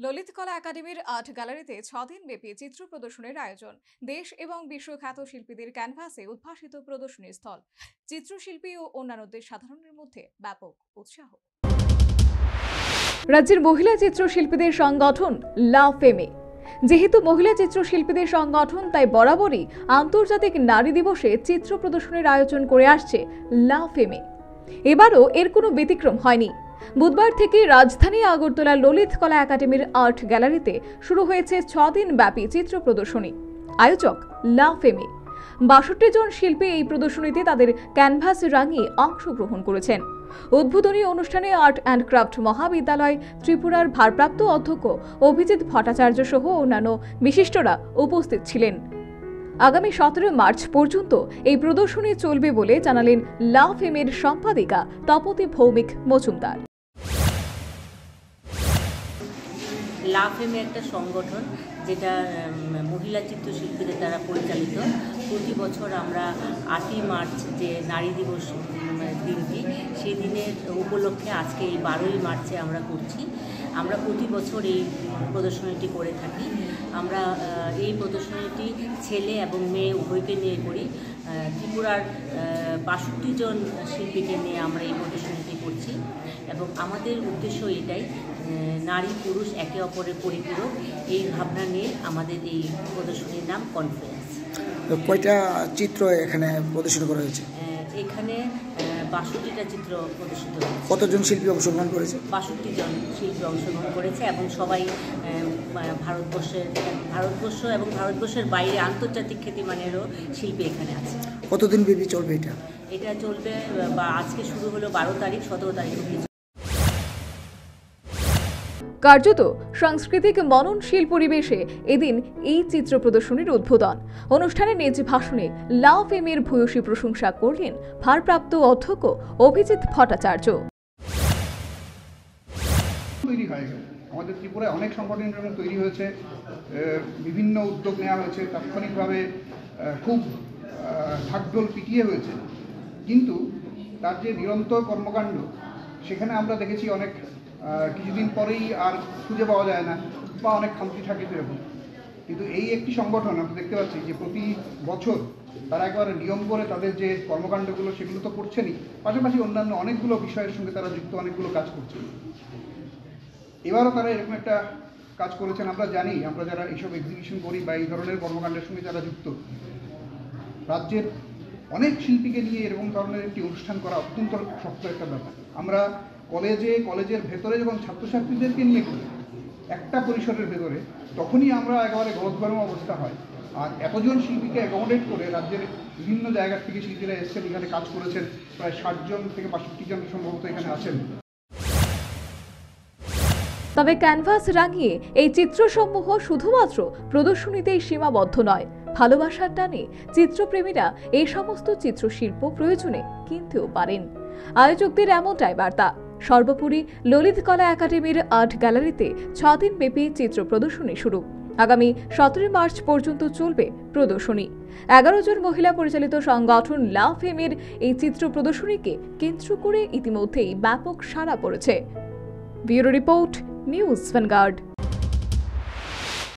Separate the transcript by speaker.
Speaker 1: ললিত কলা একাডেমির আর্ট গ্যালারিতে 6 দিন ব্যাপী চিত্র প্রদর্শনীর আয়োজন। দেশ এবং বিশ্বখ্যাত শিল্পীদের ক্যানভাসে উদ্ভাসিত প্রদর্শনী স্থল। চিত্রশিল্পী ও অন্যান্যদের সাধারণের মধ্যে ব্যাপক উৎসাহ। রাজ্যের মহিলা চিত্রশিল্পীদের সংগঠন লা ফেমে। যেহেতু মহিলা চিত্রশিল্পীদের সংগঠন, তাই বরাবরই আন্তর্জাতিক নারী দিবসে চিত্র প্রদর্শনীর আয়োজন করে আসছে লা ফেমে। এবারও এর কোনো ব্যতিক্রম হয়নি। বুধবার থেকে রাজধানী আগরতলার ললিত কলা একাডেমির আর্ট গ্যালারিতে শুরু হয়েছে 6 দিন ব্যাপী চিত্র প্রদর্শনী। আয়োজক লা ফেমে। 62 জন শিল্পী এই প্রদর্শনীতে তাদের ক্যানভাস রাঙিয়ে অংশগ্রহণ করেছেন। উদ্বোধনী অনুষ্ঠানে আর্ট অ্যান্ড ক্রাফট মহাবিদ্যালয় ত্রিপুরার ভারপ্রাপ্ত অধ্যক্ষ অভিজিৎ ভট্টাচার্য সহ অন্যান্য বিশিষ্টরা উপস্থিত ছিলেন। আগামী 17 মার্চ পর্যন্ত এই প্রদর্শনী চলবে বলে জানালেন লা ফেমের সম্পাদিকা তপতি ভৌমিক মজুমদার।
Speaker 2: লা ফেমে একটা সংগঠন যেটা মহিলা চিত্রশিল্পীদের দ্বারা পরিচালিত। প্রতি বছর আমরা 8ই মার্চ যে নারী দিবস দিনটি, সেই দিনের উপলক্ষে আজকে এই 12ই মার্চে আমরা করছি। আমরা প্রতি বছর এই প্রদর্শনীটি করে থাকি। আমরা এই প্রদর্শনীটি ছেলে এবং মেয়ে উভয়কে নিয়ে করি। ত্রিপুরার 62 জন শিল্পীকে নিয়ে আমরা এই প্রদর্শনীটি করছি এবং আমাদের উদ্দেশ্য এটাই, নারী পুরুষ একে অপরের পরিপূরক, এই ভাবনা নিয়ে আমাদের এই প্রদর্শনীর নাম কনফারেন্স।
Speaker 3: কয়টা চিত্র এখানে প্রদর্শন করা হয়েছে?
Speaker 2: এখানে 62টা চিত্র প্রদর্শিত হয়েছে।
Speaker 3: কতজন শিল্পী অংশগ্রহণ করেছে? 62
Speaker 2: জন শিল্পী অংশগ্রহণ করেছে এবং সবাই ভারতবর্ষ এবং ভারতবর্ষের বাইরে আন্তর্জাতিক খ্যাতিমানেরও শিল্পী এখানে আছে।
Speaker 3: কতদিন ব্যাপী চলবে এটা?
Speaker 2: এটা চলবে, বা আজকে শুরু হলো 12 তারিখ, 17 তারিখ অবধি।
Speaker 1: কার্যত সাংস্কৃতিক মননশীল পরিবেশে এদিন এই চিত্র প্রদর্শনীর উদ্বোধন অনুষ্ঠানে নিজ ভাষণে লা ফেমের ভূয়সী প্রশংসা করলেন ভারপ্রাপ্ত অধ্যক্ষ অভিজিৎ ভট্টাচার্য।
Speaker 4: আমাদের ত্রিপুরায় অনেক সংগঠন তৈরি হয়েছে, বিভিন্ন উদ্যোগ নেওয়া হয়েছে, তাৎক্ষণিকভাবে খুব ঢাকঢোল পিটিয়ে হয়েছে, কিন্তু তার যে নিরন্তর কর্মকাণ্ড, সেখানে আমরা দেখেছি অনেক কিছুদিন পরেই আর খুঁজে পাওয়া যায় না বা অনেক খামতি থাকে সেরকম। কিন্তু এই একটি সংগঠন আমরা দেখতে পাচ্ছি যে প্রতি বছর তারা একবারে নিয়ম করে তাদের যে কর্মকাণ্ডগুলো সেগুলো তো করছেনই, পাশাপাশি অন্যান্য অনেকগুলো বিষয়ের সঙ্গে তারা যুক্ত, অনেকগুলো কাজ করছেন। এবারও তারা এরকম একটা কাজ করেছেন। আমরা জানি, আমরা যারা এইসব এক্সিবিশন করি বা এই ধরনের কর্মকাণ্ডের সঙ্গে যারা যুক্ত, রাজ্যের অনেক শিল্পীকে নিয়ে এরকম ধরনের একটি অনুষ্ঠান করা অত্যন্ত শক্ত একটা ব্যাপার। আমরা কলেজের ভেতরে যখন ছাত্রছাত্রীদেরকে নিয়ে করি একটা পরিসরের ভেতরে, তখনই আমরা একেবারে গলদগরম অবস্থা হয়। আর এতজন শিল্পীকে অ্যাকোমোডেট করে রাজ্যের বিভিন্ন জায়গা থেকে শিল্পীরা এসেছেন, এখানে কাজ করেছেন, প্রায় 60 জন থেকে 65 জন সম্ভবত এখানে আছেন।
Speaker 1: তবে ক্যানভাস রাঙিয়ে এই চিত্রসমূহ শুধুমাত্র প্রদর্শনীতেই সীমাবদ্ধ নয়। ভালোবাসার টানে চিত্রপ্রেমীরা এই সমস্ত চিত্রশিল্প প্রয়োজনে কিনতেও পারেন। আয়োজকদের এমনটাই বার্তা। সর্বোপরি ললিত কলা একাডেমির আর্ট গ্যালারিতে 6 দিন ব্যাপী চিত্র প্রদর্শনী শুরু। আগামী 17 মার্চ পর্যন্ত চলবে প্রদর্শনী। 11 জন মহিলা পরিচালিত সংগঠন লা ফেমের এই চিত্র প্রদর্শনীকে কেন্দ্র করে ইতিমধ্যেই ব্যাপক সাড়া পড়েছে। Bureau report, news vanguard.